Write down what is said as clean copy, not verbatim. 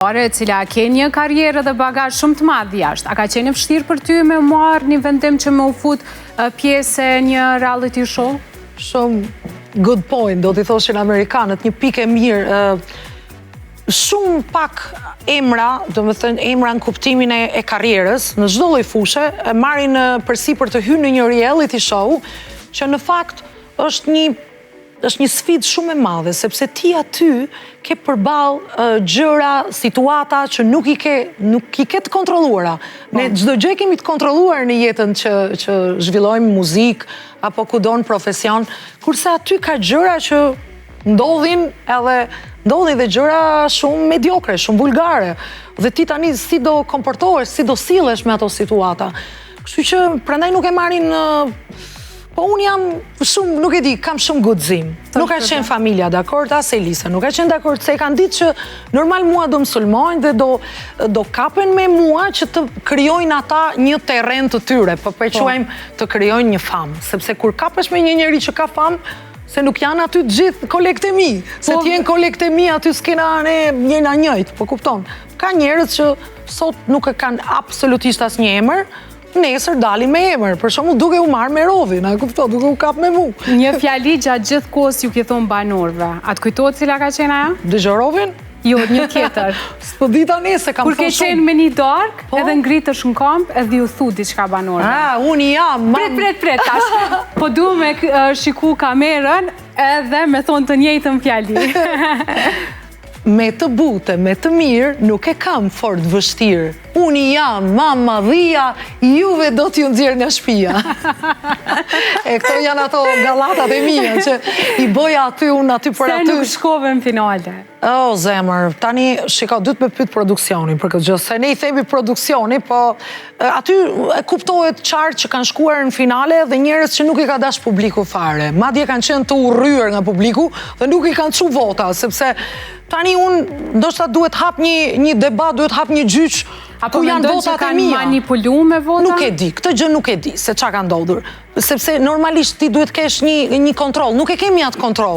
Cila ke një karrierë dhe bagazh shumë të madh jashtë. A ka qenë vështirë për ty me marrë një vendim që me u fut pjesë e një reality show? Shumë good point, do t'i thoshin amerikanët, një pikë e mirë. Shumë pak emra, do më thënë emra në kuptimin e karrierës, në çdo lloj fushe, marrin përsipër të hynë në një reality show, që në fakt është një sfidë shumë e madhe, sepse ti aty ke përballë gjëra, situata që nuk i ke të kontrolluara. Ne çdo gjë kemi të kontrolluar në jetën që zhvillojmë muzikë apo kudo në profesion, kurse aty ka gjëra që ndodhin dhe gjëra shumë mediokre, shumë vulgare. Dhe ti tani si do komportohesh, si do sillesh me ato situata. Kështu që prandaj nuk e marrin. Po unë jam shumë, nuk e di, kam shumë guxim. Nuk ka qenë familja dakord, as Elisa, nuk ka qenë dakord se kanë ditë që normal mua do më sulmojnë dhe do kapen me mua që të krijojnë ata një terren të tyre, po quajmë të krijojnë një famë, sepse kur kapesh me një njeri që ka famë, se nuk janë aty të gjithë kolegët e mi, se t'jenë kolegët e mi aty s'kena ne njëna njëjtë, po kupton. Ka njerëz që sot nuk e kanë absolutisht asnjë emër, nesër dalin me emër, për shembull duke u marrë me Rovin, a kupton, duke u kap me mu. Një fjali gjatë gjithë kohës ju ke thonë banorëve. A të kujtohet cila ka qenë ajo? Dëgjoj Rovin? Jo, një tjetër. S'po di tani se kam thënë shumë. Kur ke qenë me një darkë, edhe ngritësh në kamp, edhe ju thu diçka banorëve. Unë jam. Pret, tash. Po du me shiku kamerën edhe me thonë të njëjtën fjali. Me të butë, me të mirë, nuk e kam fort vështirë. Unë jam, mama, dhia, juve do t'ju nxjerr nga shtëpia. E këto janë ato gallatat e mia, që i boja aty, unë aty për aty. Se nuk shkove në finale? O, zemër, tani shiko, dytë me pyet produksionin, për këtë gjë, se ne i themi produksioni, po aty kuptohet qartë që kanë shkuar në finale dhe njerëz që nuk i ka dash publiku fare. Madje kanë qenë të urryer nga publiku dhe nuk i kanë çu vota, sepse tani unë ndoshta duhet hap një debat, duhet hap një gjyq ku janë votat e mia. Kanë manipulu me vota? Nuk e di, këtë gjë nuk e di, se çka ka ndodhur. Sepse normalisht ti duhet kesh një kontroll, nuk e kemi atë kontroll.